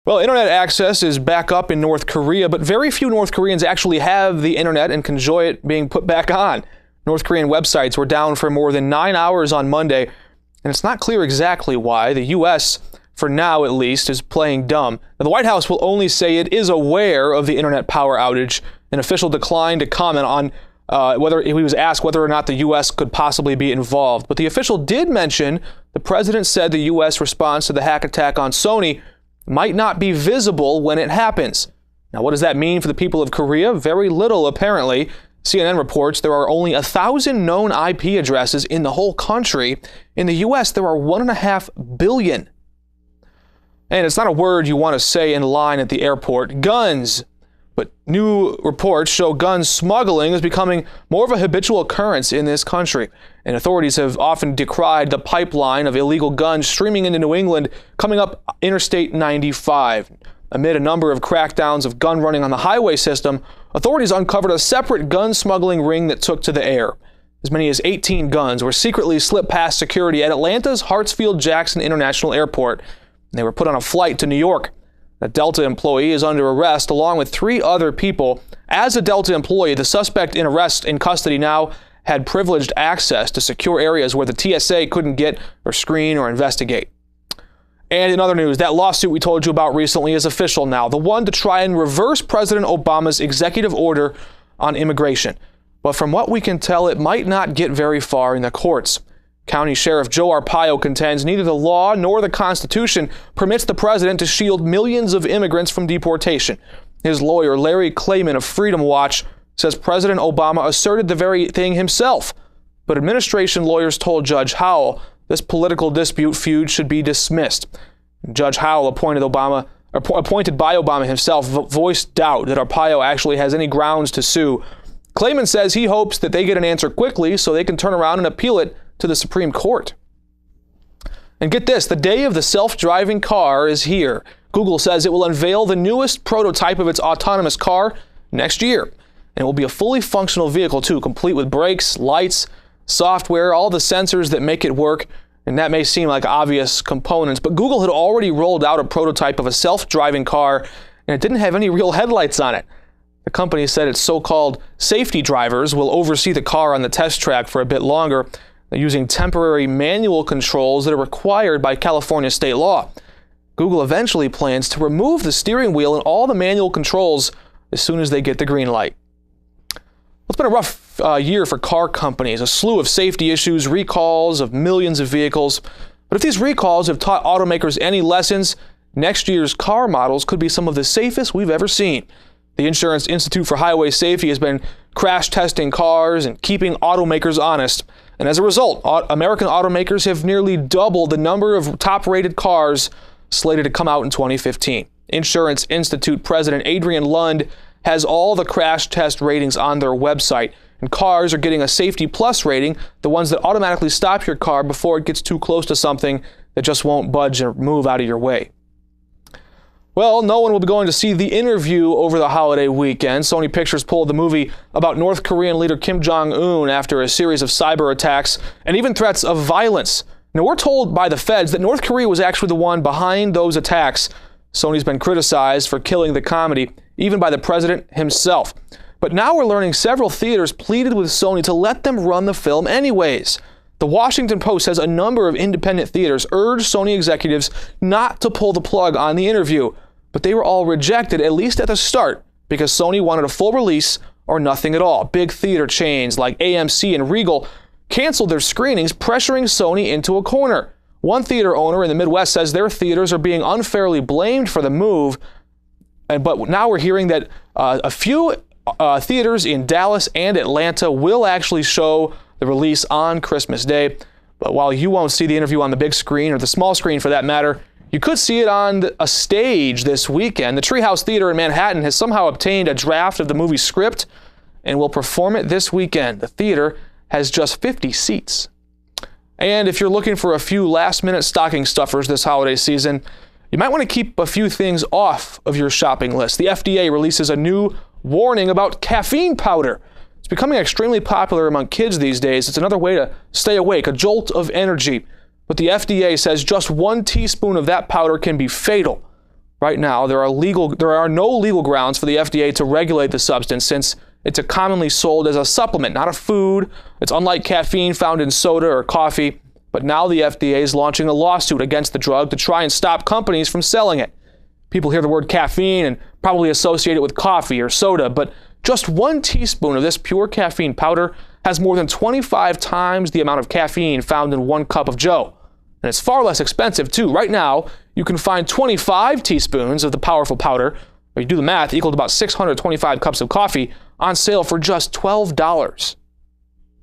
Well, internet access is back up in North Korea, but very few North Koreans actually have the internet and can enjoy it being put back on. North Korean websites were down for more than 9 hours on Monday, and it's not clear exactly why. The U.S., for now at least, is playing dumb. Now, the White House will only say it is aware of the internet power outage. An official declined to comment on whether he was asked whether or not the U.S. could possibly be involved. But the official did mention the president said the U.S. response to the hack attack on Sony might not be visible when it happens. Now, what does that mean for the people of Korea? Very little, apparently. CNN reports there are only 1,000 known IP addresses in the whole country. In the U.S., there are 1.5 billion. And it's not a word you want to say in line at the airport. Guns. But new reports show gun smuggling is becoming more of a habitual occurrence in this country. And authorities have often decried the pipeline of illegal guns streaming into New England coming up Interstate 95. Amid a number of crackdowns of gun running on the highway system, authorities uncovered a separate gun smuggling ring that took to the air. As many as 18 guns were secretly slipped past security at Atlanta's Hartsfield-Jackson International Airport. They were put on a flight to New York. A Delta employee is under arrest along with 3 other people. As a Delta employee, the suspect in custody now had privileged access to secure areas where the TSA couldn't get or screen or investigate. And in other news, that lawsuit we told you about recently is official now, the one to try and reverse President Obama's executive order on immigration. But from what we can tell, it might not get very far in the courts. County Sheriff Joe Arpaio contends neither the law nor the Constitution permits the president to shield millions of immigrants from deportation. His lawyer, Larry Klayman of Freedom Watch, says President Obama asserted the very thing himself. But administration lawyers told Judge Howell this political dispute feud should be dismissed. Judge Howell, appointed by Obama himself, voiced doubt that Arpaio actually has any grounds to sue. Klayman says he hopes that they get an answer quickly so they can turn around and appeal it to the Supreme Court. And get this, the day of the self-driving car is here. Google says it will unveil the newest prototype of its autonomous car next year. And it will be a fully functional vehicle too, complete with brakes, lights, software, all the sensors that make it work. And that may seem like obvious components, but Google had already rolled out a prototype of a self-driving car, and it didn't have any real headlights on it. The company said its so-called safety drivers will oversee the car on the test track for a bit longer, using temporary manual controls that are required by California state law. Google eventually plans to remove the steering wheel and all the manual controls as soon as they get the green light. It's been a rough year for car companies, a slew of safety issues, recalls of millions of vehicles. But if these recalls have taught automakers any lessons, next year's car models could be some of the safest we've ever seen. The Insurance Institute for Highway Safety has been crash testing cars and keeping automakers honest. And as a result, American automakers have nearly doubled the number of top-rated cars slated to come out in 2015. Insurance Institute President Adrian Lund has all the crash test ratings on their website. And cars are getting a Safety Plus rating, the ones that automatically stop your car before it gets too close to something that just won't budge or move out of your way. Well, no one will be going to see The Interview over the holiday weekend. Sony Pictures pulled the movie about North Korean leader Kim Jong-un after a series of cyber attacks and even threats of violence. Now, we're told by the feds that North Korea was actually the one behind those attacks. Sony's been criticized for killing the comedy, even by the president himself. But now we're learning several theaters pleaded with Sony to let them run the film anyways. The Washington Post says a number of independent theaters urged Sony executives not to pull the plug on The Interview, but they were all rejected, at least at the start, because Sony wanted a full release or nothing at all. Big theater chains like AMC and Regal canceled their screenings, pressuring Sony into a corner. One theater owner in the Midwest says their theaters are being unfairly blamed for the move, but now we're hearing that a few theaters in Dallas and Atlanta will actually show the release on Christmas Day. But while you won't see The Interview on the big screen, or the small screen for that matter, you could see it on a stage this weekend. The Treehouse Theater in Manhattan has somehow obtained a draft of the movie script and will perform it this weekend. The theater has just 50 seats. And if you're looking for a few last-minute stocking stuffers this holiday season, you might want to keep a few things off of your shopping list. The FDA releases a new warning about caffeine powder. It's becoming extremely popular among kids these days. It's another way to stay awake, a jolt of energy. But the FDA says just 1 teaspoon of that powder can be fatal. Right now, there are no legal grounds for the FDA to regulate the substance since it's commonly sold as a supplement, not a food. It's unlike caffeine found in soda or coffee. But now the FDA is launching a lawsuit against the drug to try and stop companies from selling it. People hear the word caffeine and probably associate it with coffee or soda, but just 1 teaspoon of this pure caffeine powder has more than 25 times the amount of caffeine found in 1 cup of Joe. And it's far less expensive, too. Right now, you can find 25 teaspoons of the powerful powder, or you do the math, equal to about 625 cups of coffee, on sale for just $12.